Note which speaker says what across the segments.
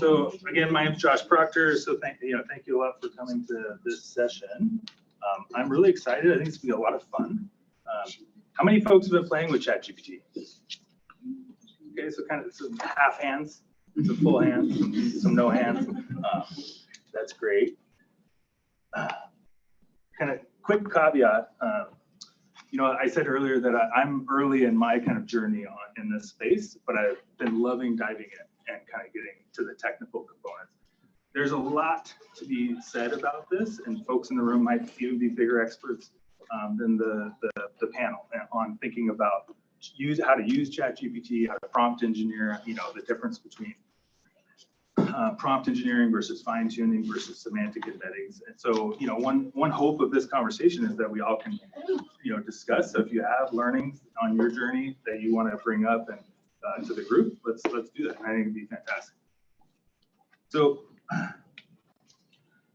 Speaker 1: So again, my name is Josh Proctor. So thank you a lot for coming to this session. I'm really excited. I think it's gonna be a lot of fun. How many folks have been playing with ChatGPT? Okay, so kind of some half hands, some full hands, some no hands. That's great. Kind of quick caveat. I said earlier that I'm early in my kind of journey in this space, but I've been loving diving in and kind of getting to the technical components. There's a lot to be said about this, and folks in the room might even be bigger experts than the panel on thinking about how to use ChatGPT, how to prompt engineer, the difference between prompt engineering versus fine tuning versus semantic embeddings. And so, one hope of this conversation is that we all can, discuss. So if you have learnings on your journey that you want to bring up and to the group, let's do that. I think it'd be fantastic. So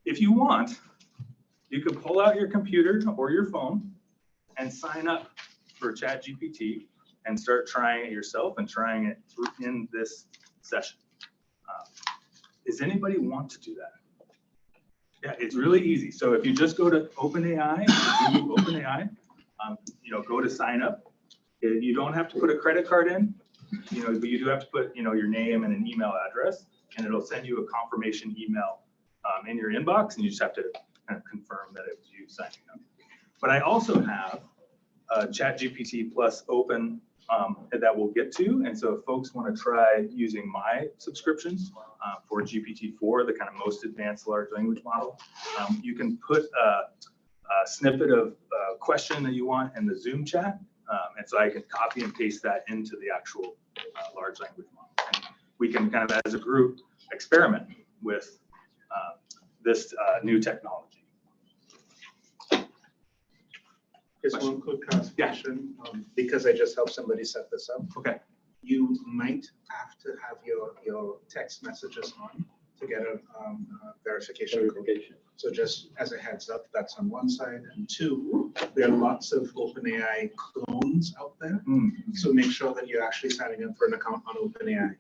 Speaker 1: if you want, you can pull out your computer or your phone and sign up for ChatGPT and start trying it yourself and trying it in this session. Does anybody want to do that? Yeah, it's really easy. So if you just go to OpenAI, Google OpenAI, go to sign up. You don't have to put a credit card in, but you do have to put, your name and an email address, and it'll send you a confirmation email in your inbox, and you just have to kind of confirm that it was you signing up. But I also have ChatGPT plus Open that we'll get to. And so if folks want to try using my subscriptions for GPT-4, the kind of most advanced large language model, you can put a snippet of a question that you want in the Zoom chat. And so I can copy and paste that into the actual large language model. And we can kind of, as a group, experiment with this new technology.
Speaker 2: Just one quick clarification, because I just helped somebody set this up.
Speaker 1: Okay.
Speaker 2: You might have to have your text messages on to get a verification code. So just as a heads up, that's on one side. And two, there are lots of OpenAI clones out there. So make sure that you're actually signing up for an account on OpenAI.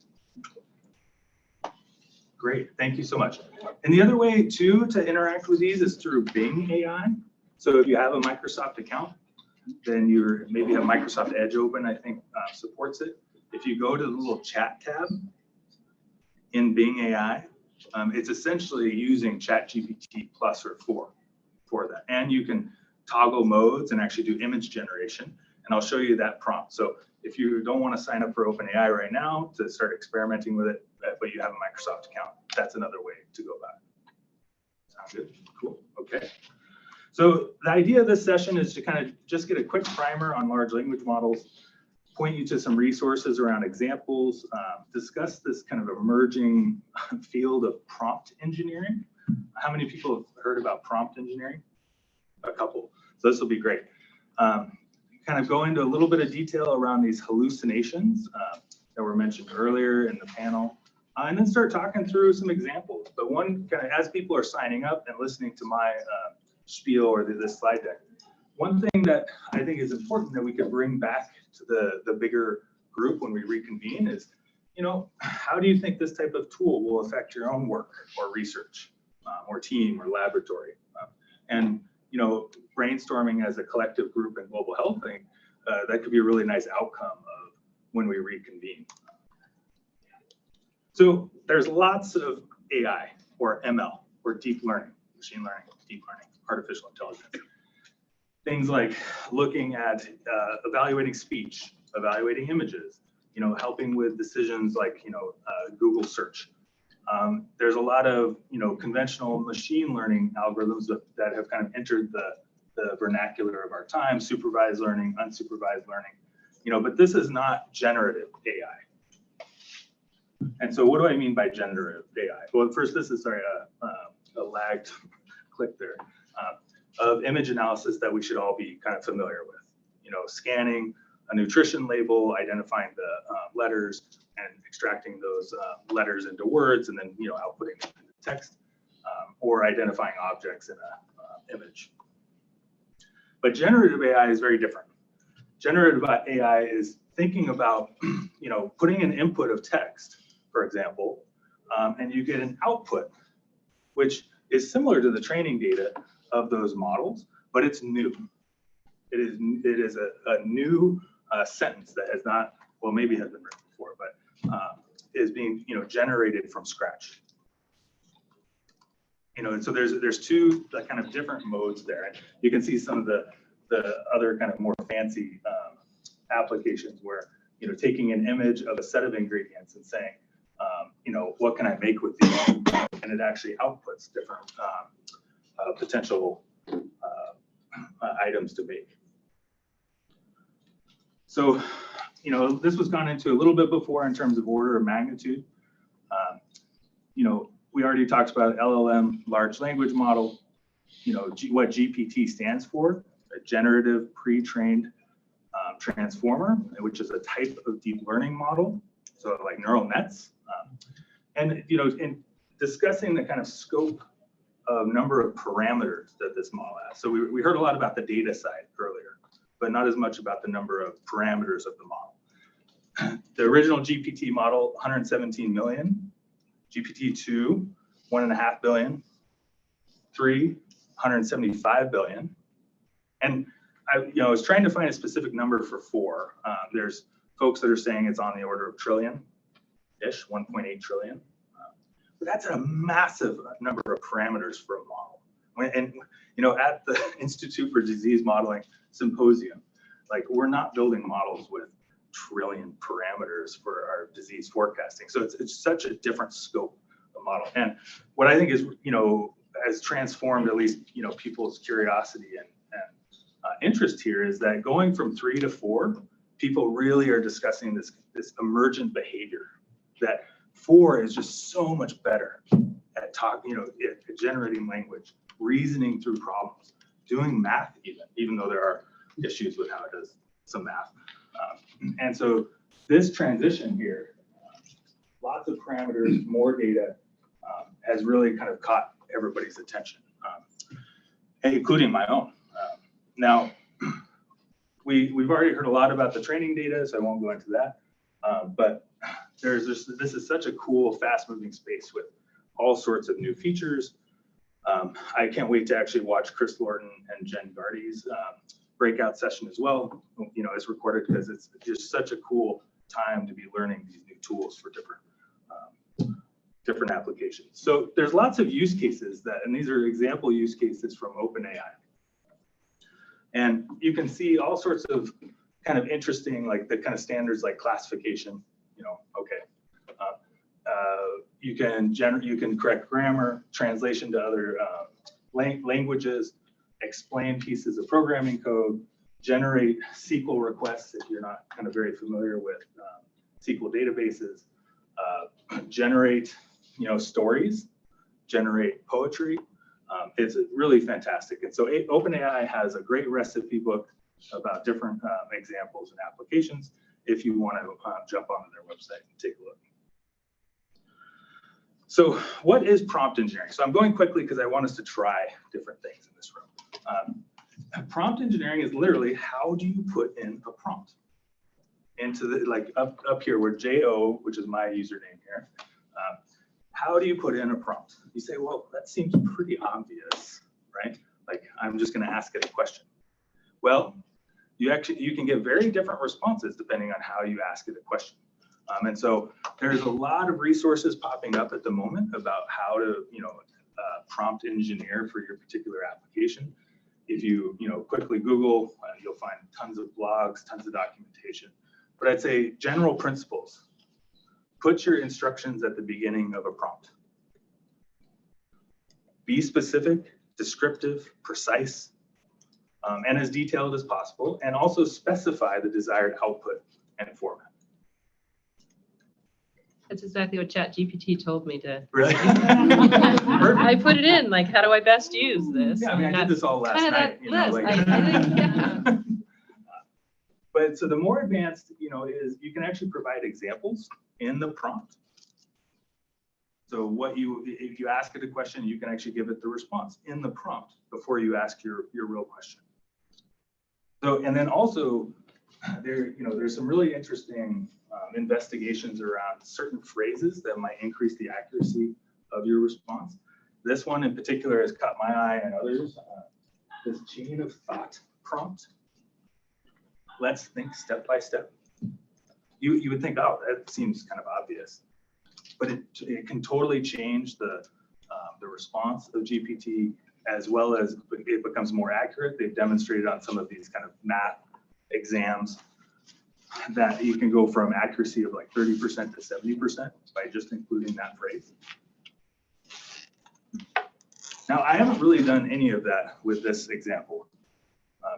Speaker 1: Great, thank you so much. And the other way too to interact with these is through Bing AI. So if you have a Microsoft account, then you maybe have Microsoft Edge open, I think supports it. If you go to the little chat tab in Bing AI, it's essentially using ChatGPT plus or 4 for that. And you can toggle modes and actually do image generation. And I'll show you that prompt. So if you don't want to sign up for OpenAI right now to start experimenting with it, but you have a Microsoft account, that's another way to go about it. Sound good? Cool. Okay. So the idea of this session is to kind of just get a quick primer on large language models, point you to some resources around examples, discuss this kind of emerging field of prompt engineering. How many people have heard about prompt engineering? A couple. So this will be great. Kind of go into a little bit of detail around these hallucinations that were mentioned earlier in the panel, and then start talking through some examples. But one kind of, as people are signing up and listening to my spiel or this slide deck, one thing that I think is important that we could bring back to the bigger group when we reconvene is, how do you think this type of tool will affect your own work or research or team or laboratory? And brainstorming as a collective group in global health thing, that could be a really nice outcome of when we reconvene. So there's lots of AI or ML or deep learning, machine learning, deep learning, artificial intelligence. Things like looking at evaluating speech, evaluating images, helping with decisions like, Google search. There's a lot of, conventional machine learning algorithms that have kind of entered the vernacular of our time, supervised learning, unsupervised learning, but this is not generative AI. And so what do I mean by generative AI? Well, first, this is, a lagged click there, of image analysis that we should all be kind of familiar with. Scanning a nutrition label, identifying the letters, and extracting those letters into words, and then outputting them into text, or identifying objects in an image. But generative AI is very different. Generative AI is thinking about putting an input of text, for example, and you get an output, which is similar to the training data of those models, but it's new. It is a new sentence that has not, well, maybe has been written before, but is being generated from scratch. And so there's two kind of different modes there. And you can see some of the other kind of more fancy applications where taking an image of a set of ingredients and saying, what can I make with these? And it actually outputs different potential items to make. So, this was gone into a little bit before in terms of order of magnitude. We already talked about LLM, large language model, what GPT stands for, a generative pre-trained transformer, which is a type of deep learning model, so like neural nets. And in discussing the kind of scope of number of parameters that this model has. So we heard a lot about the data side earlier, but not as much about the number of parameters of the model. The original GPT model, 117 million, GPT-2, 1.5 billion, 3, 175 billion. And I was trying to find a specific number for 4. There's folks that are saying it's on the order of trillion-ish, 1.8 trillion. But that's a massive number of parameters for a model. And at the Institute for Disease Modeling Symposium, we're not building models with trillion parameters for our disease forecasting. So it's such a different scope of model. And what I think is, has transformed at least, people's curiosity and interest here is that going from 3 to 4, people really are discussing this emergent behavior, that 4 is just so much better at talking, at generating language, reasoning through problems, doing math even though there are issues with how it does some math. And so this transition here, lots of parameters, more data, has really kind of caught everybody's attention, including my own. Now, we've already heard a lot about the training data, so I won't go into that. But this is such a cool, fast-moving space with all sorts of new features. I can't wait to actually watch Chris Lorton and Jen Gardy's breakout session as well. It's recorded because it's just such a cool time to be learning these new tools for different applications. So there's lots of use cases and these are example use cases from OpenAI. And you can see all sorts of kind of interesting, the kind of standards like classification, you can correct grammar, translation to other languages, explain pieces of programming code, generate SQL requests if you're not kind of very familiar with SQL databases, generate stories, generate poetry. It's really fantastic. And so OpenAI has a great recipe book about different examples and applications if you want to jump onto their website and take a look. So what is prompt engineering? So I'm going quickly because I want us to try different things in this room. Prompt engineering is literally how do you put in a prompt into the up here where JO, which is my username here. How do you put in a prompt? You say, well, that seems pretty obvious, right? I'm just going to ask it a question. Well, you can get very different responses depending on how you ask it a question. And so there's a lot of resources popping up at the moment about how to, prompt engineer for your particular application. If you, quickly Google, you'll find tons of blogs, tons of documentation. But I'd say general principles. Put your instructions at the beginning of a prompt. Be specific, descriptive, precise, and as detailed as possible, and also specify the desired output and format.
Speaker 3: That's exactly what ChatGPT told me to.
Speaker 1: Really?
Speaker 3: I put it in, how do I best use this?
Speaker 1: Yeah, I did this all last night.
Speaker 3: Yeah.
Speaker 1: But so the more advanced, is you can actually provide examples in the prompt. So if you ask it a question, you can actually give it the response in the prompt before you ask your real question. So, and then also there's some really interesting investigations around certain phrases that might increase the accuracy of your response. This one in particular has caught my eye and others. This chain of thought prompt. Let's think step by step. You would think, oh, that seems kind of obvious, but it can totally change the response of GPT, as well as it becomes more accurate. They've demonstrated on some of these kind of math exams that you can go from accuracy of like 30% to 70% by just including that phrase. Now, I haven't really done any of that with this example.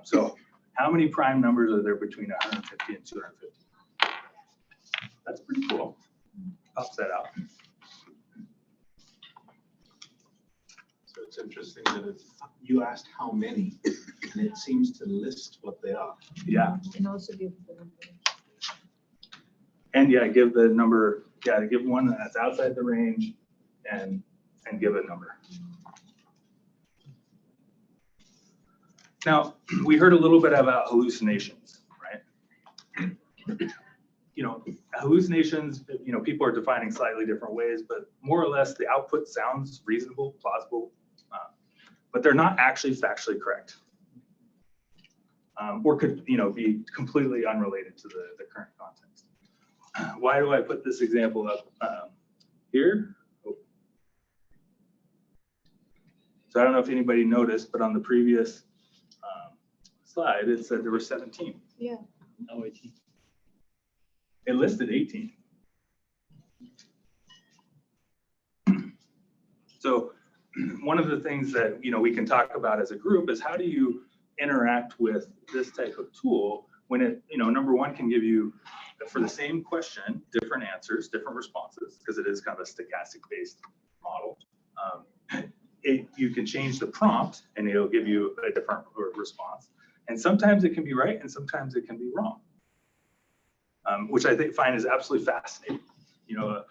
Speaker 1: So how many prime numbers are there between 150 and 250? That's pretty cool. Pops that out.
Speaker 2: So it's interesting that you asked how many, and it seems to list what they are.
Speaker 1: Yeah.
Speaker 4: And also give the number.
Speaker 1: And yeah, give the number, yeah, give one that's outside the range and give a number. Now, we heard a little bit about hallucinations, right? Hallucinations, people are defining slightly different ways, but more or less the output sounds reasonable, plausible, but they're not actually factually correct. Or could, be completely unrelated to the current context. Why do I put this example up here? Oh. So I don't know if anybody noticed, but on the previous slide, it said there were 17.
Speaker 4: Yeah.
Speaker 1: Oh, 18. It listed 18. So one of the things that we can talk about as a group is how do you interact with this type of tool when it, number one, can give you, for the same question, different answers, different responses, because it is kind of a stochastic based model. You can change the prompt and it'll give you a different response. And sometimes it can be right and sometimes it can be wrong, which I find is absolutely fascinating. I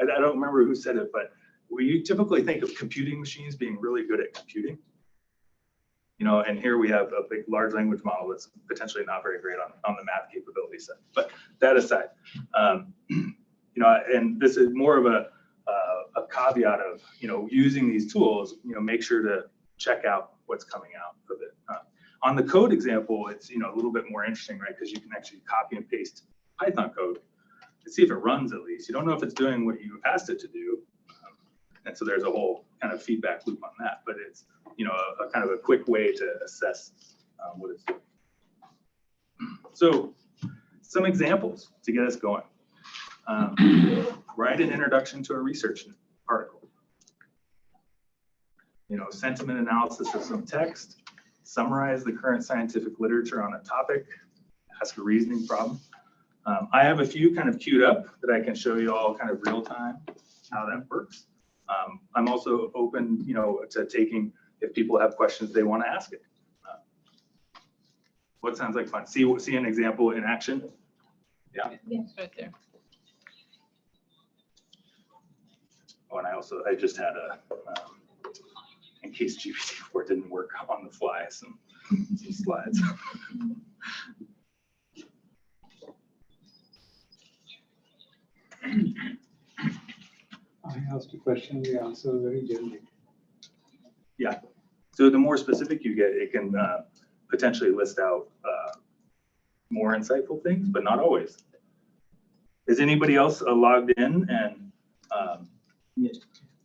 Speaker 1: don't remember who said it, but we typically think of computing machines being really good at computing. And here we have a big large language model that's potentially not very great on the math capability set. But that aside, and this is more of a caveat of, using these tools, make sure to check out what's coming out of it. On the code example, it's, a little bit more interesting, right? Because you can actually copy and paste Python code and see if it runs at least. You don't know if it's doing what you asked it to do. And so there's a whole kind of feedback loop on that, but it's, a kind of a quick way to assess what it's doing. So some examples to get us going. Write an introduction to a research article. Sentiment analysis of some text, summarize the current scientific literature on a topic, ask a reasoning problem. I have a few kind of queued up that I can show you all kind of real time how that works. I'm also open, to taking, if people have questions they want to ask it. What sounds like fun? See an example in action? Yeah.
Speaker 3: Yes, right there.
Speaker 1: Oh, and I just had in case GPT-4 didn't work on the fly, some slides.
Speaker 5: I asked a question, the answer is very generic.
Speaker 1: Yeah. So the more specific you get, it can potentially list out more insightful things, but not always. Is anybody else logged in and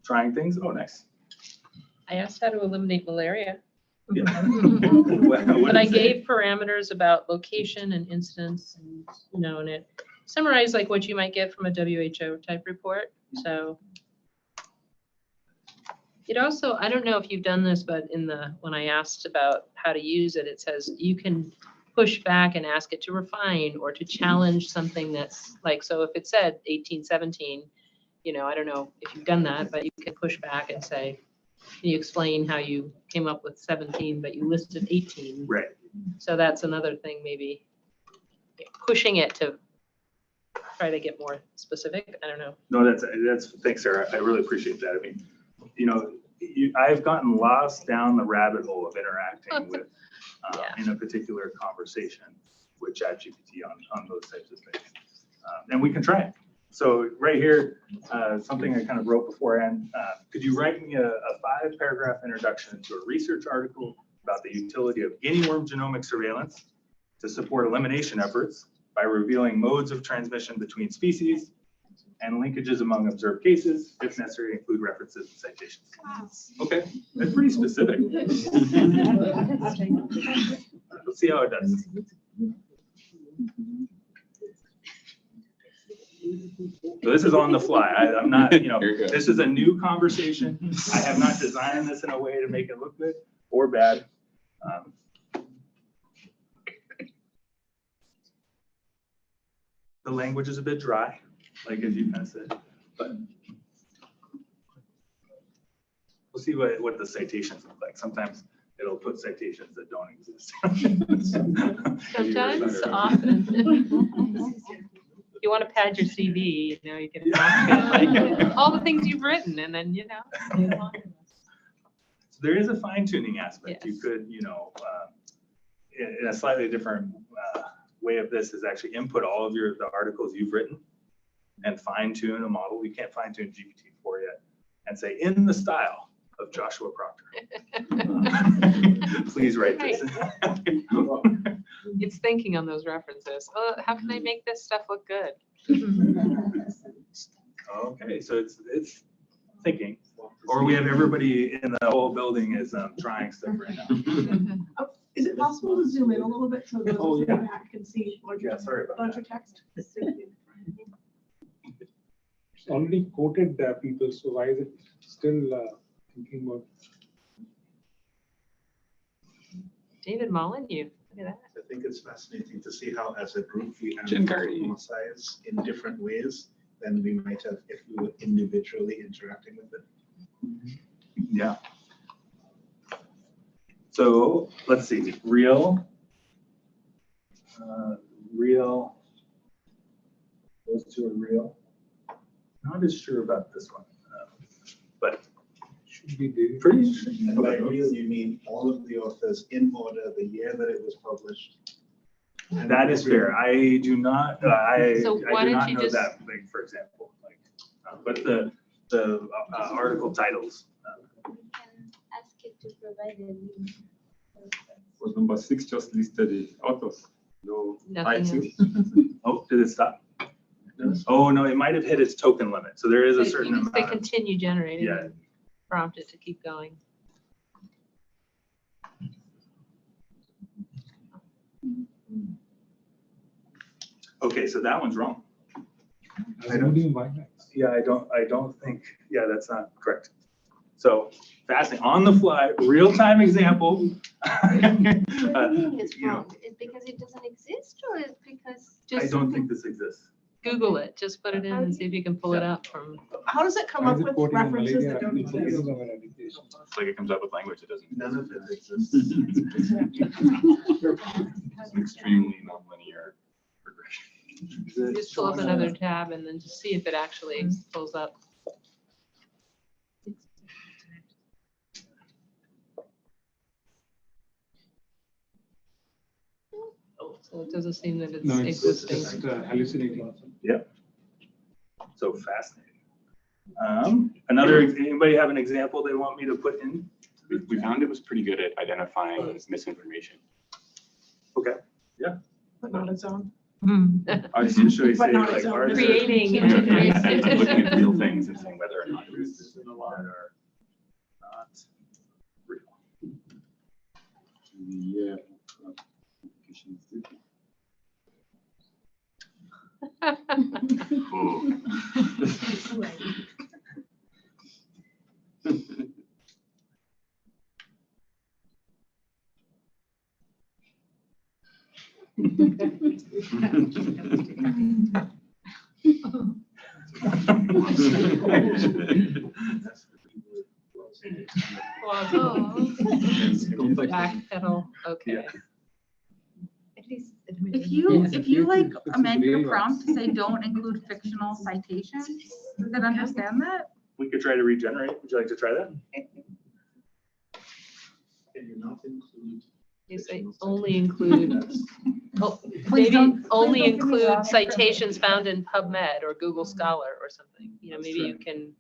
Speaker 1: trying things? Oh, nice.
Speaker 3: I asked how to eliminate malaria.
Speaker 1: Yeah.
Speaker 3: But I gave parameters about location and incidence and, and it summarized like what you might get from a WHO type report. So it also, I don't know if you've done this, but when I asked about how to use it, it says you can push back and ask it to refine or to challenge something that's like, so if it said 1817, I don't know if you've done that, but you can push back and say, can you explain how you came up with 17, but you listed 18?
Speaker 1: Right.
Speaker 3: So that's another thing, maybe pushing it to try to get more specific. I don't know.
Speaker 1: No, that's thanks, Sarah. I really appreciate that. I mean, I've gotten lost down the rabbit hole of interacting with in a particular conversation with ChatGPT on those types of things. And we can try it. So right here, something I kind of wrote beforehand, could you write me a 5-paragraph introduction to a research article about the utility of guinea worm genomic surveillance to support elimination efforts by revealing modes of transmission between species and linkages among observed cases, if necessary, include references and citations. Okay, that's pretty specific. Let's see how it does. So this is on the fly. I'm not, this is a new conversation. I have not designed this in a way to make it look good or bad. The language is a bit dry, like as you kind of said, but we'll see what the citations look like. Sometimes it'll put citations that don't exist.
Speaker 3: Sometimes, often. You want to pad your CV, you can like, all the things you've written, and then,
Speaker 1: So there is a fine tuning aspect.
Speaker 3: Yes.
Speaker 1: You could, in a slightly different way of this is actually input all of the articles you've written and fine tune a model. We can't fine tune GPT-4 yet, and say in the style of Joshua Proctor. Please write this.
Speaker 3: It's thinking on those references. Oh, how can I make this stuff look good?
Speaker 1: Okay, so it's thinking, or we have everybody in the whole building is trying stuff right now.
Speaker 4: Is it possible to zoom in a little bit so those
Speaker 1: Oh,
Speaker 4: in the
Speaker 1: yeah.
Speaker 4: back can see larger,
Speaker 1: Yeah, sorry about
Speaker 4: larger
Speaker 1: that.
Speaker 4: text?
Speaker 5: It's already quoted people, so why is it still thinking about?
Speaker 3: David Molyneux, look at that.
Speaker 2: I think it's fascinating to see how, as a group, we
Speaker 6: Jen
Speaker 2: analyze science in different ways than we might have if we were individually interacting with it.
Speaker 1: Yeah. So let's see, real, those two are real. Not as sure about this one, but
Speaker 5: Should be there.
Speaker 1: pretty sure.
Speaker 2: And by real, you mean all of the authors in order, the year that it was published. And
Speaker 1: That is fair. I do not, I
Speaker 3: So why
Speaker 1: do
Speaker 3: don't
Speaker 1: not
Speaker 3: you
Speaker 1: know
Speaker 3: just-
Speaker 1: that, like, for example, like, but the article titles.
Speaker 7: We can ask it to provide a link.
Speaker 6: Was number 6 just listed the authors? No
Speaker 3: Nothing
Speaker 6: titles?
Speaker 1: Oh, did it stop? Oh, no, it might have hit its token limit. So there is a certain
Speaker 3: You can say
Speaker 1: amount of,
Speaker 3: continue generating,
Speaker 1: yeah.
Speaker 3: and prompt it to keep going.
Speaker 1: Okay, so that one's wrong.
Speaker 5: I don't even buy that.
Speaker 1: Yeah, I don't think, yeah, that's not correct. So fascinating, on the fly, real-time example.
Speaker 7: What do you mean it's
Speaker 1: you know,
Speaker 7: wrong? Is it because it doesn't exist or is it because?
Speaker 1: I
Speaker 3: Just
Speaker 1: don't think this exists.
Speaker 3: Google it, just put it in and see if you can pull it up from.
Speaker 4: How does it come
Speaker 5: Why
Speaker 4: up
Speaker 5: is it
Speaker 4: with
Speaker 5: quoting in
Speaker 4: references
Speaker 5: Malayan
Speaker 4: that don't
Speaker 5: applications
Speaker 4: exist?
Speaker 5: of an education?
Speaker 6: It's like it comes up with language it doesn't.
Speaker 2: none of it exists.
Speaker 6: It's an extremely nonlinear progression.
Speaker 3: Just pull up another tab and then just see if it actually pulls up. So it doesn't seem that
Speaker 5: No,
Speaker 3: it's
Speaker 5: it's
Speaker 3: existing.
Speaker 5: just hallucinating.
Speaker 1: So fascinating. Anybody have an example they want me to put in?
Speaker 6: We found it was pretty good at identifying misinformation.
Speaker 1: Okay.
Speaker 4: But not its own.
Speaker 1: Should we
Speaker 4: But
Speaker 1: say
Speaker 4: not
Speaker 1: like
Speaker 4: its own.
Speaker 1: ours?
Speaker 3: Creating.
Speaker 6: Looking at real things and saying whether or not it was.
Speaker 1: That are not real.
Speaker 6: Yeah. Oh.
Speaker 3: Backpedal, okay.
Speaker 1: Yeah.
Speaker 7: At least.
Speaker 8: If you like
Speaker 5: It's
Speaker 8: amend your
Speaker 5: real
Speaker 8: prompt to say don't include fictional citations, does it understand that?
Speaker 1: We could try to regenerate. Would you like to try that?
Speaker 2: Can you not include
Speaker 3: You say
Speaker 2: fictional
Speaker 3: only
Speaker 2: citations.
Speaker 3: include,
Speaker 2: That's-
Speaker 3: oh,
Speaker 8: Please
Speaker 3: maybe
Speaker 8: don't
Speaker 3: only
Speaker 8: get me
Speaker 3: include
Speaker 8: wrong.
Speaker 3: citations found in PubMed or Google Scholar or something. You know,
Speaker 2: That's
Speaker 3: maybe you
Speaker 2: true.
Speaker 3: can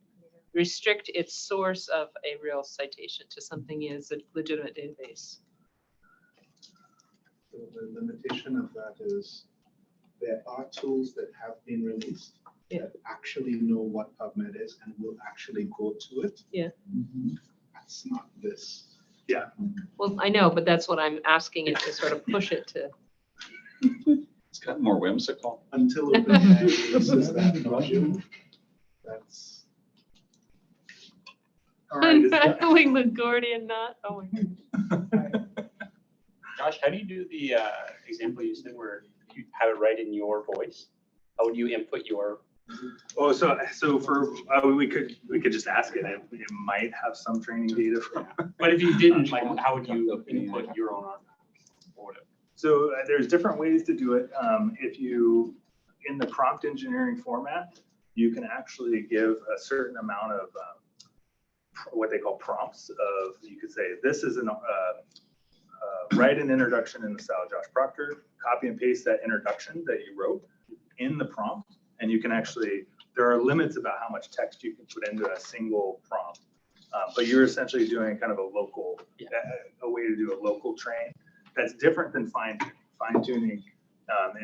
Speaker 3: restrict its source of a real citation to something is a legitimate database.
Speaker 2: So the limitation of that is there are tools that have been released
Speaker 3: Yeah.
Speaker 2: that actually know what PubMed is and will actually go to it.
Speaker 3: Yeah.
Speaker 2: That's not this.
Speaker 3: Well, I know, but that's what I'm asking it to sort of push it to.
Speaker 9: It's gotten more whimsical.
Speaker 2: Until OpenAI releases that module, that's.
Speaker 1: All right, is that-
Speaker 3: Unraveling the Gordian knot. Oh my God.
Speaker 10: Josh, how do you do the example you said where you have it right in your voice? How would you input your?
Speaker 1: Oh, so for, we could just ask it. It might have some training data from.
Speaker 10: But if you didn't, like, how would you input your own or whatever?
Speaker 1: So there's different ways to do it. If you, in the prompt engineering format, you can actually give a certain amount of what they call prompts of, you could say, this is write an introduction in the style of Josh Proctor, copy and paste that introduction that you wrote in the prompt. And you can actually, there are limits about how much text you can put into a single prompt. But you're essentially doing kind of a local, a way to do a local train. That's different than fine-tuning. Fine-tuning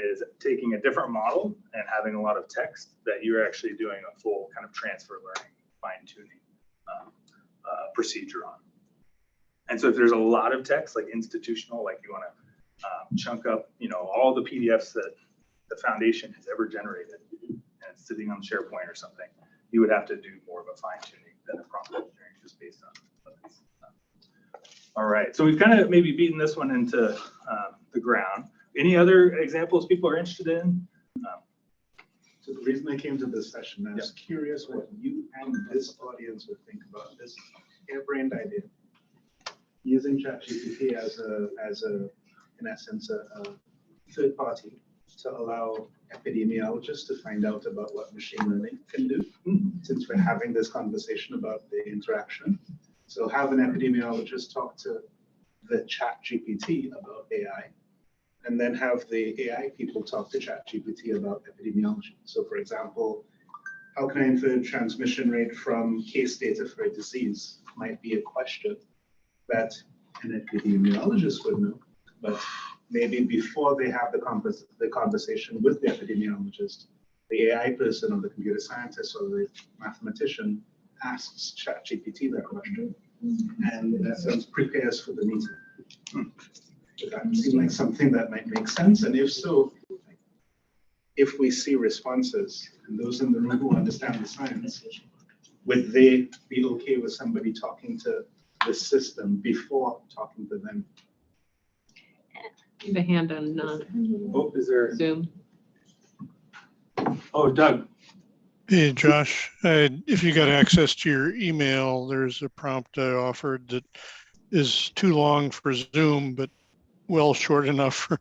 Speaker 1: is taking a different model and having a lot of text that you're actually doing a full kind of transfer learning, fine-tuning procedure on. And so if there's a lot of text, like institutional, like you want to chunk up, all the PDFs that the foundation has ever generated, and it's sitting on SharePoint or something, you would have to do more of a fine-tuning than a prompt engineering just based on limits. All right, so we've kind of maybe beaten this one into the ground. Any other examples people are interested in?
Speaker 2: So the reason I came to this session, I was curious what you and this audience would think about this harebrained idea. Using ChatGPT as in essence, a third party to allow epidemiologists to find out about what machine learning can do, since we're having this conversation about the interaction. So have an epidemiologist talk to the ChatGPT about AI, and then have the AI people talk to ChatGPT about epidemiology. So for example, how can I infer transmission rate from case data for a disease might be a question that an epidemiologist would know, but maybe before they have the conversation with the epidemiologist, the AI person or the computer scientist or the mathematician asks ChatGPT that question, and in that sense prepares for the meeting. Does that seem like something that might make sense? And if so, if we see responses, and those in the room who understand the science, would they be okay with somebody talking to the system before talking to them?
Speaker 3: Leave a hand on
Speaker 1: Oh, is there?
Speaker 3: Zoom.
Speaker 1: Oh, Doug.
Speaker 11: Hey, Josh, if you got access to your email, there's a prompt I offered that is too long for Zoom, but well short enough for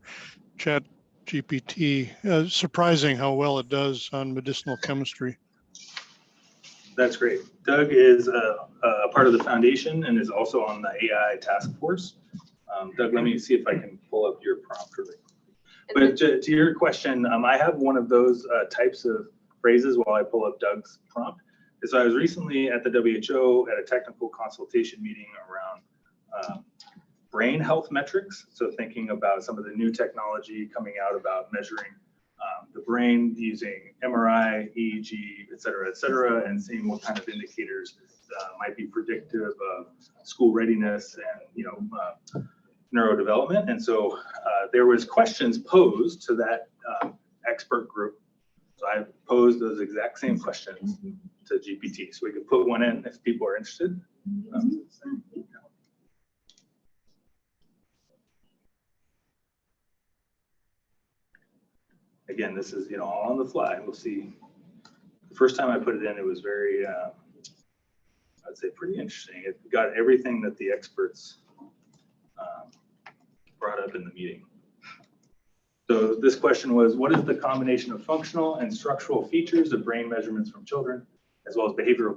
Speaker 11: ChatGPT. Surprising how well it does on medicinal chemistry.
Speaker 1: That's great. Doug is a part of the foundation and is also on the AI task force. Doug, let me see if I can pull up your prompt really quick. But to your question, I have one of those types of phrases while I pull up Doug's prompt. And so I was recently at the WHO at a technical consultation meeting around brain health metrics. So thinking about some of the new technology coming out about measuring the brain using MRI, EEG, et cetera, and seeing what kind of indicators might be predictive of school readiness and neurodevelopment. And so there was questions posed to that expert group. So I posed those exact same questions to GPT. So we could put one in if people are interested. Again, this is all on the fly. We'll see. The first time I put it in, it was very, I'd say, pretty interesting. It got everything that the experts brought up in the meeting. So this question was, what is the combination of functional and structural features of brain measurements from children, as well as behavioral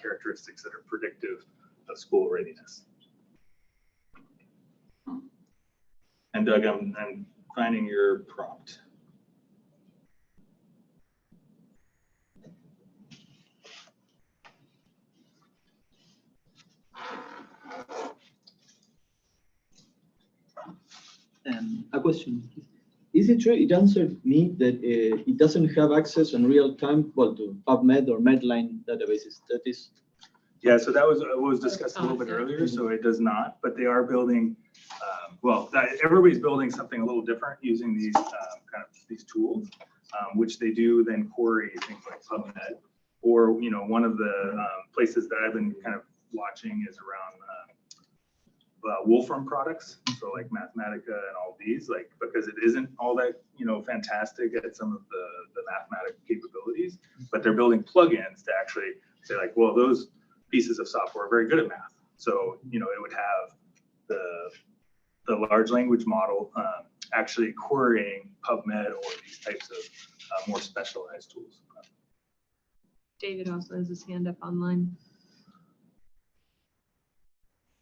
Speaker 1: characteristics that are predictive of school readiness? And Doug, I'm finding your prompt.
Speaker 12: A question. Is it true? It answered me that it doesn't have access in real time, well, to PubMed or Medline databases. That is.
Speaker 1: Yeah, so that was discussed a little bit earlier, so it does not, but they are building, everybody's building something a little different using these these tools, which they do then query things like PubMed, or, one of the places that I've been kind of watching is around Wolfram products, so like Mathematica and all these, like, because it isn't all that, fantastic at some of the mathematical capabilities, but they're building plugins to actually say like, well, those pieces of software are very good at math. So, it would have the large language model actually querying PubMed or these types of more specialized tools.
Speaker 3: David also has his hand up online.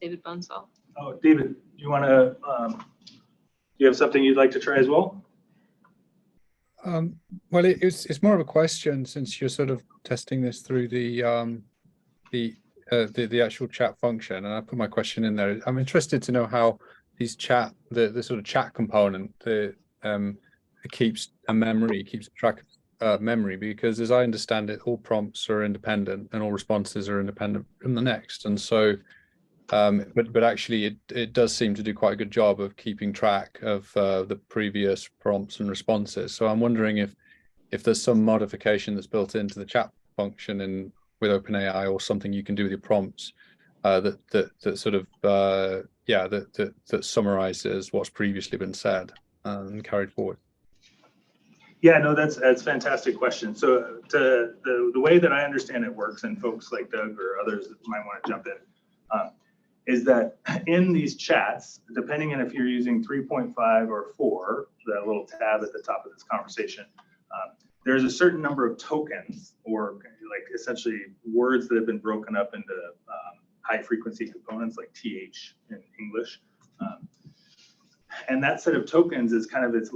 Speaker 3: David Bunsall.
Speaker 1: Oh, David, do you want to, do you have something you'd like to try as well?
Speaker 13: Well, it's more of a question, since you're sort of testing this through the actual chat function, and I put my question in there. I'm interested to know how these the sort of chat component, it keeps track of memory, because as I understand it, all prompts are independent and all responses are independent from the next, and so. But actually, it does seem to do quite a good job of keeping track of the previous prompts and responses. So I'm wondering if there's some modification that's built into the chat function with OpenAI, or something you can do with your prompts that sort of that summarizes what's previously been said and carried forward.
Speaker 1: Yeah, no, that's a fantastic question. So the way that I understand it works, and folks like Doug or others that might want to jump in, is that in these chats, depending on if you're using 3.5 or 4, that little tab at the top of this conversation, there's a certain number of tokens, or like essentially words that have been broken up into high frequency components like TH in English. And that set of tokens is kind of it's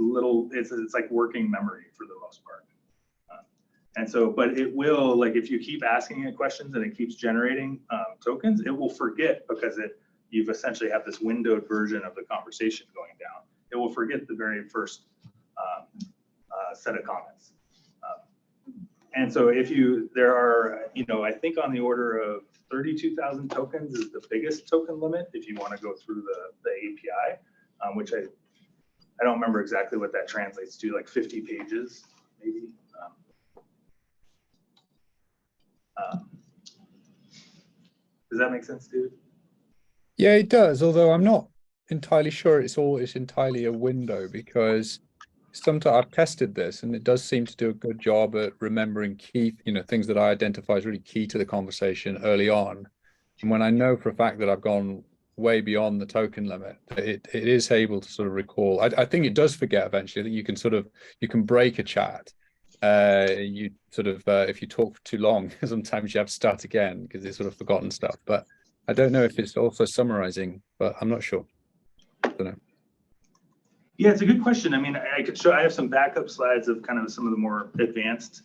Speaker 1: like working memory for the most part. And so, but it will, like, if you keep asking it questions and it keeps generating tokens, it will forget, because you've essentially have this windowed version of the conversation going down. It will forget the very first set of comments. And so there are, I think on the order of 32,000 tokens is the biggest token limit if you want to go through the API, which I don't remember exactly what that translates to, like 50 pages, maybe. Does that make sense, dude?
Speaker 13: Yeah, it does. Although I'm not entirely sure it's entirely a window, because sometimes I've tested this and it does seem to do a good job at remembering key, things that I identify as really key to the conversation early on. And when I know for a fact that I've gone way beyond the token limit, it is able to sort of recall. I think it does forget eventually that you can break a chat. You sort of if you talk for too long, sometimes you have to start again because it's sort of forgotten stuff. But I don't know if it's also summarizing, but I'm not sure. I don't know.
Speaker 1: Yeah, it's a good question. I mean, I have some backup slides of kind of some of the more advanced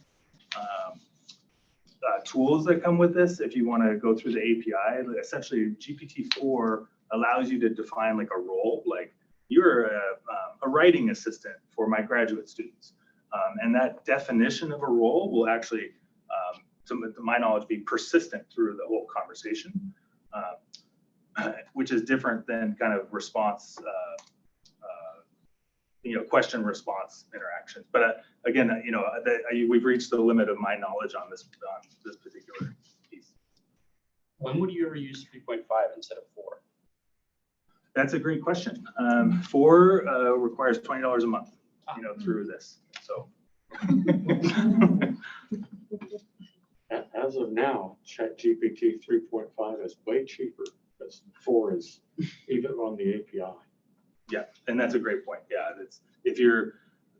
Speaker 1: tools that come with this. If you want to go through the API, essentially GPT-4 allows you to define like a role, like you're a writing assistant for my graduate students. And that definition of a role will actually, to my knowledge, be persistent through the whole conversation, which is different than kind of response, question response interactions. But again, we've reached the limit of my knowledge on this particular piece.
Speaker 10: When would you ever use 3.5 instead of 4?
Speaker 1: That's a great question. 4 requires $20 a month, through this. So.
Speaker 6: As of now, ChatGPT 3.5 is way cheaper because 4 is even on the API.
Speaker 1: Yeah, and that's a great point. Yeah,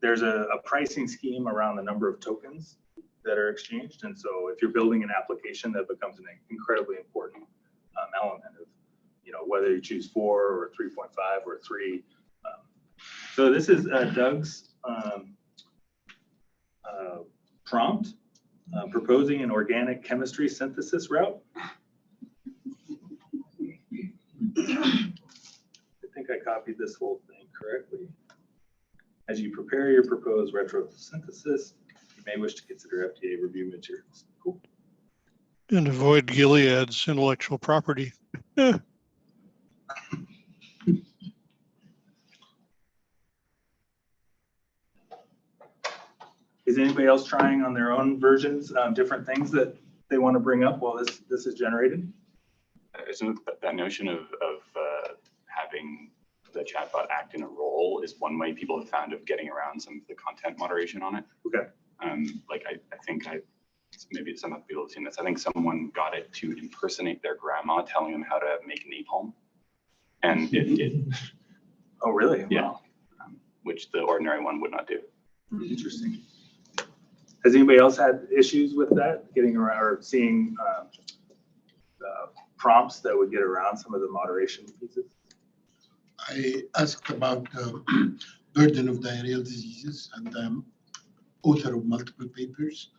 Speaker 1: there's a pricing scheme around the number of tokens that are exchanged, and so if you're building an application, that becomes an incredibly important element of, whether you choose 4 or 3.5 or 3. So this is Doug's prompt, proposing an organic chemistry synthesis route. I think I copied this whole thing correctly. As you prepare your proposed retrosynthesis, you may wish to consider FDA review materials. Cool.
Speaker 11: And avoid Gilead's intellectual property.
Speaker 1: Is anybody else trying on their own versions, different things that they want to bring up while this is generated?
Speaker 9: Isn't that notion of having the chatbot act in a role is one way people have found of getting around some of the content moderation on it?
Speaker 1: Okay.
Speaker 9: Like I think maybe some of people have seen this. I think someone got it to impersonate their grandma, telling them how to make napalm, and it did.
Speaker 1: Oh, really?
Speaker 9: Yeah.
Speaker 1: Wow.
Speaker 9: Which the ordinary one would not do.
Speaker 1: Interesting. Has anybody else had issues with that, getting around or seeing prompts that would get around some of the moderation pieces?
Speaker 14: I asked about the burden of diarrheal diseases, and I'm author of multiple papers.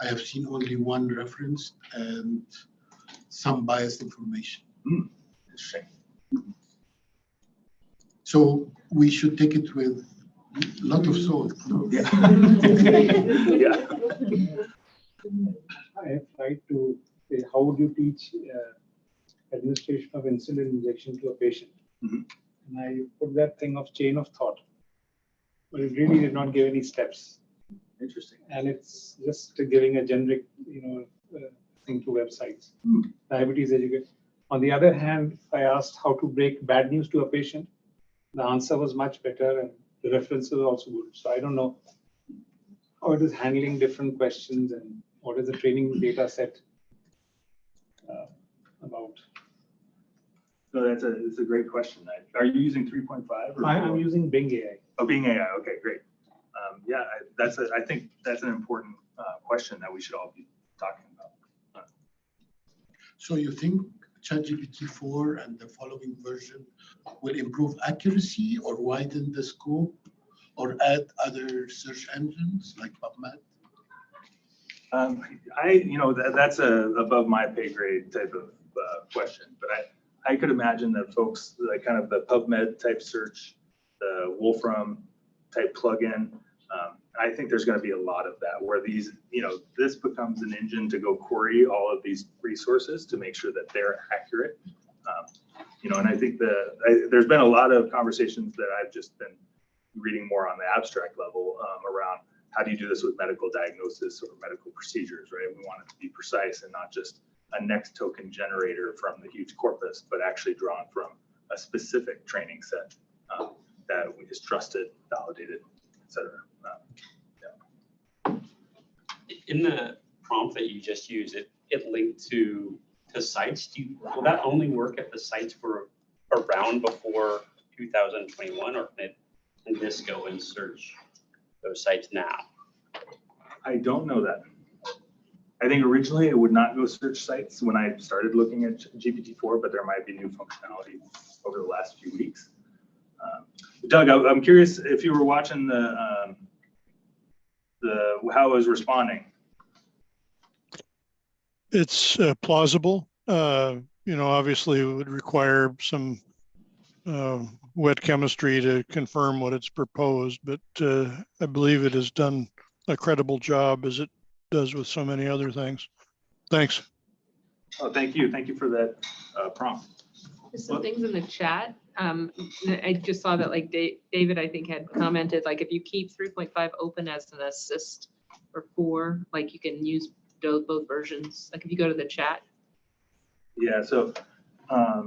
Speaker 14: I have seen only one reference and some biased information.
Speaker 1: Interesting.
Speaker 14: So we should take it with a lot of salt. No?
Speaker 1: Yeah. Yeah.
Speaker 5: I have tried to say, how would you teach administration of insulin injection to a patient?
Speaker 1: Mhm.
Speaker 5: And I put that thing of chain of thought, but it really did not give any steps.
Speaker 1: Interesting.
Speaker 5: And it's just giving a generic, thing to websites. Diabetes education. On the other hand, if I asked how to break bad news to a patient, the answer was much better and the reference was also good. So I don't know how it is handling different questions and what is the training data set about.
Speaker 1: No, it's a great question. Are you using 3.5?
Speaker 5: I'm using Bing AI.
Speaker 1: Oh, Bing AI. Okay, great. Yeah, I think that's an important question that we should all be talking about.
Speaker 14: So you think ChatGPT 4 and the following version will improve accuracy or widen the scope or add other search engines like PubMed?
Speaker 1: That's above my pay grade type of question, but I could imagine that folks, like kind of the PubMed type search, the Wolfram type plugin, I think there's going to be a lot of that where these, this becomes an engine to go query all of these resources to make sure that they're accurate. And I think there's been a lot of conversations that I've just been reading more on the abstract level around how do you do this with medical diagnosis or medical procedures, right? We want it to be precise and not just a next token generator from the huge corpus, but actually drawn from a specific training set that is trusted, validated, et cetera.
Speaker 10: In the prompt that you just used, it linked to sites. Will that only work if the sites were around before 2021, or can this go and search those sites now?
Speaker 1: I don't know that. I think originally it would not go search sites when I started looking at GPT-4, but there might be new functionality over the last few weeks. Doug, I'm curious if you were watching how it was responding.
Speaker 11: It's plausible. Obviously it would require some wet chemistry to confirm what it's proposed, but I believe it has done a credible job as it does with so many other things. Thanks.
Speaker 1: Oh, thank you. Thank you for that prompt.
Speaker 3: There's some things in the chat. I just saw that like David, I think, had commented, like if you keep 3.5 open as an assist or 4, like you can use both versions. Like if you go to the chat.
Speaker 1: Yeah, so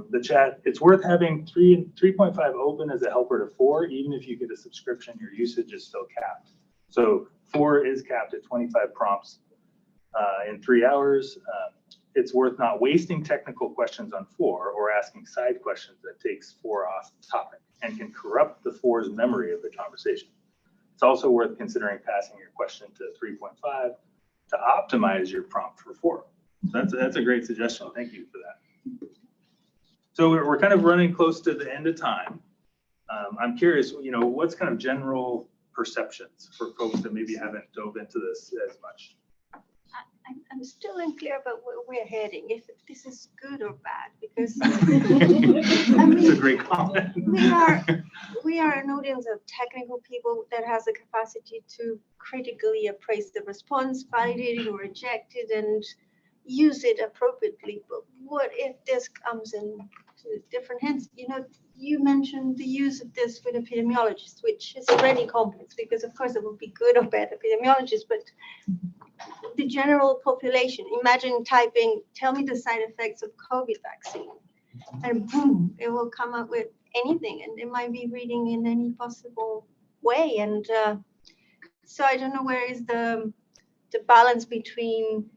Speaker 1: the chat, it's worth having 3.5 open as a helper to 4, even if you get a subscription, your usage is still capped. So 4 is capped at 25 prompts in 3 hours. It's worth not wasting technical questions on 4 or asking side questions that takes 4 off topic and can corrupt the 4's memory of the conversation. It's also worth considering passing your question to 3.5 to optimize your prompt for 4. So that's a great suggestion. Thank you for that. So we're kind of running close to the end of time. I'm curious, what's kind of general perceptions for folks that maybe haven't dove into this as much?
Speaker 15: I'm still unclear about where we're heading, if this is good or bad, because
Speaker 1: It's a great comment.
Speaker 15: we are an audience of technical people that has the capacity to critically appraise the response, validate it or reject it, and use it appropriately. But what if this comes in to different hands? You mentioned the use of this with epidemiologists, which is already complex, because of course it would be good or bad epidemiologists, but the general population, imagine typing, tell me the side effects of COVID vaccine, and boom, it will come up with anything, and it might be reading in any possible way. And so I don't know where is the balance between,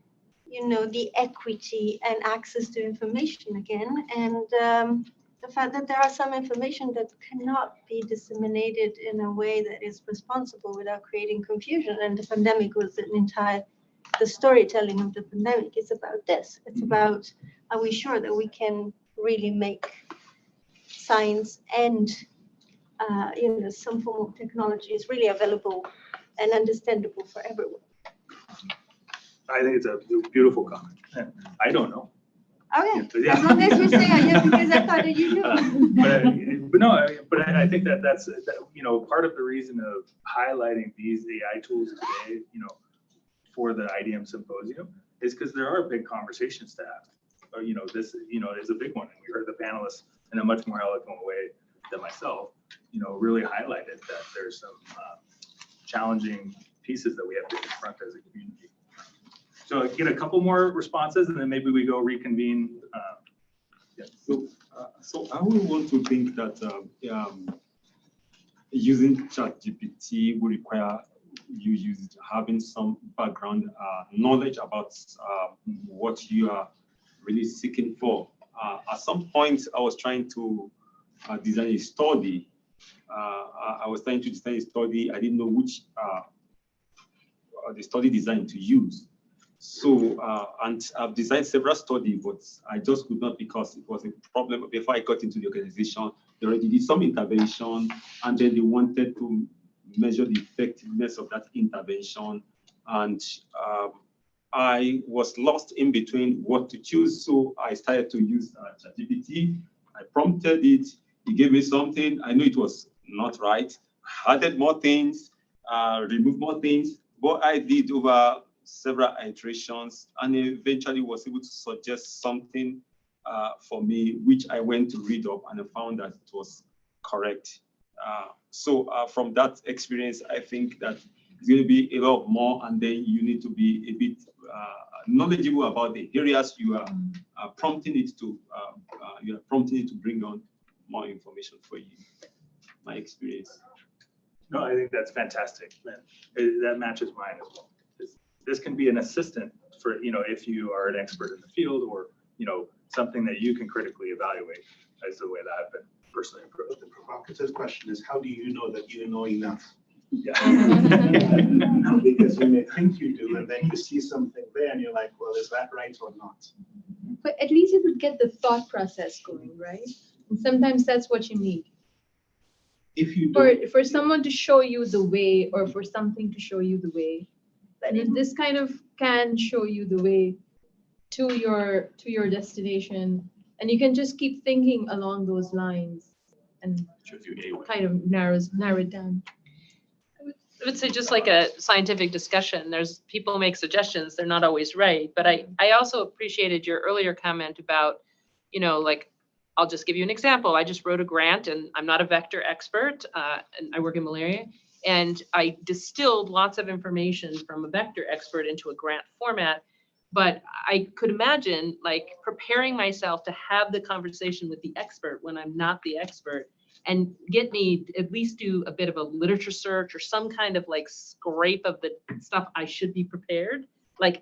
Speaker 15: the equity and access to information again, and the fact that there are some information that cannot be disseminated in a way that is responsible without creating confusion. And the pandemic was the storytelling of the pandemic is about this. It's about, are we sure that we can really make science and, some form of technology is really available and understandable for everyone?
Speaker 1: I think it's a beautiful comment. I don't know.
Speaker 15: Okay,
Speaker 1: Yeah.
Speaker 15: as long as you say I do, because I thought that you do.
Speaker 1: But I think that's part of the reason of highlighting these AI tools today, for the IDM Symposium, is because there are big conversations to have. This is a big one, and we heard the panelists in a much more eloquent way than myself, really highlighted that there's some challenging pieces that we have to confront as a community. So get a couple more responses, and then maybe we go reconvene.
Speaker 16: So I would want to think that using ChatGPT will require you having some background knowledge about what you are really seeking for. At some point, I was trying to design a study. I didn't know which the study design to use. So, and I've designed several studies, but I just could not, because it was a problem. Before I got into the organization, they already did some intervention, and then they wanted to measure the effectiveness of that intervention. And I was lost in between what to choose. So I started to use ChatGPT. I prompted it. It gave me something. I knew it was not right. I added more things, removed more things. What I did over several iterations, and eventually was able to suggest something for me, which I went to read up, and I found that it was correct. So from that experience, I think that it's going to be a lot more, and then you need to be a bit knowledgeable about the areas you are prompting it to. You are prompting it to bring on more information for you. My experience.
Speaker 1: No, I think that's fantastic, man. That matches mine as well. This can be an assistant for, if you are an expert in the field, or, something that you can critically evaluate, is the way that I've been personally approached.
Speaker 2: The provocative question is, how do you know that you know enough?
Speaker 1: Yeah.
Speaker 2: Because you may think you do, and then you see something there and you're like, well, is that right or not?
Speaker 3: But at least it would get the thought process going, right? And sometimes that's what you need.
Speaker 2: If you
Speaker 3: For someone to show you the way, or for something to show you the way, and if this kind of can show you the way to your destination, and you can just keep thinking along those lines and kind of narrow it down.
Speaker 17: I would say, just like a scientific discussion, people make suggestions, they're not always right. But I also appreciated your earlier comment about, I'll just give you an example. I just wrote a grant, and I'm not a vector expert, and I work in malaria. And I distilled lots of information from a vector expert into a grant format. But I could imagine preparing myself to have the conversation with the expert when I'm not the expert, and get me at least do a bit of a literature search, or some kind of scrape of the stuff I should be prepared,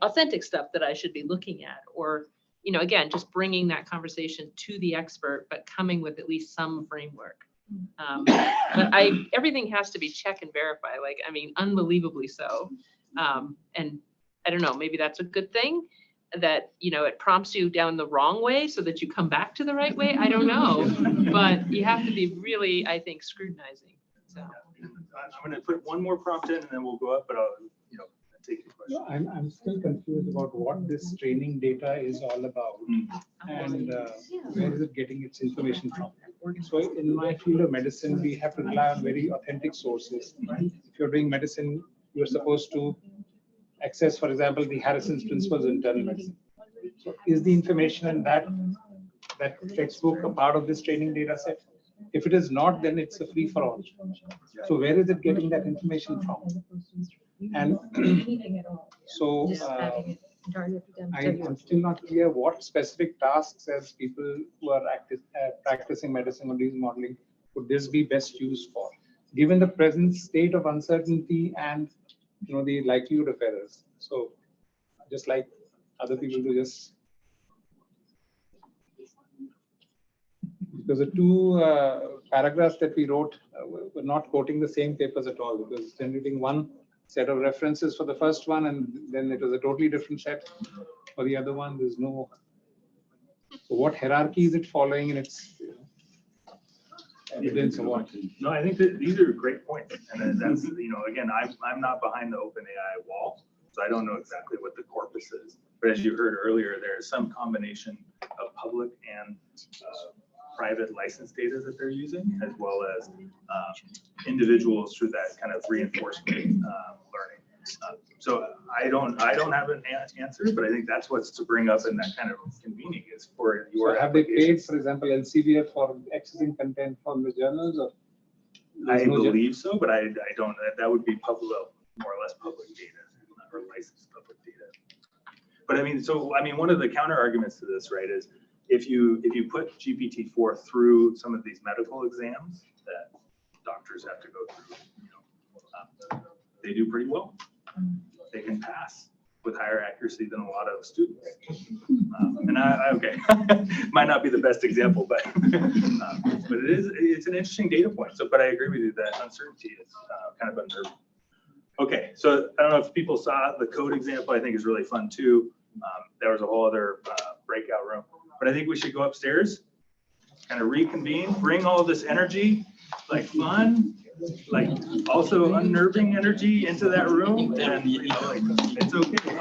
Speaker 17: authentic stuff that I should be looking at, or, again, just bringing that conversation to the expert, but coming with at least some framework. But everything has to be check and verify, unbelievably so. And I don't know, maybe that's a good thing. that, you know, it prompts you down the wrong way so that you come back to the right way. I don't know, but you have to be really, I think, scrutinizing. So.
Speaker 1: I'm gonna put one more prompt in and then we'll go up, but I'll, you know, take your question.
Speaker 5: I'm still confused about what this training data is all about and where is it getting its information from. So in my field of medicine, we have to rely on very authentic sources. If you're doing medicine, you're supposed to access, for example, the Harrison's Principles of Internal Medicine. So is the information in that textbook a part of this training data set? If it is not, then it's a free for all. So where is it getting that information from? And so I'm still not clear what specific tasks as people who are practicing medicine or disease modeling would this be best used for, given the present state of uncertainty and the likelihood of errors. So just like other people do, just because the two paragraphs that we wrote were not quoting the same papers at all, because generating one set of references for the first one and then it was a totally different set for the other one. There's no, so what hierarchy is it following in its evidence or what?
Speaker 1: No, I think that these are great points. And that's, again, I'm not behind the OpenAI wall, so I don't know exactly what the corpus is. But as you heard earlier, there is some combination of public and private license data that they're using, as well as individuals through that kind of reinforcement learning. So I don't have an answer, but I think that's what's to bring up in that kind of convening is for your.
Speaker 5: So have they paid, for example, Elsevier for accessing content from the journals? Or
Speaker 1: I believe so, but I don't. That would be public, more or less public data or licensed public data. But one of the counter arguments to this, right, is if you put GPT-4 through some of these medical exams that doctors have to go through, they do pretty well. They can pass with higher accuracy than a lot of students. Okay, might not be the best example, but it's an interesting data point. So, but I agree with you that uncertainty is kind of unnerving. Okay, so I don't know if people saw the code example. I think is really fun too. There was a whole other breakout room. But I think we should go upstairs, kind of reconvene, bring all this energy, like fun, like also unnerving energy into that room, and it's okay.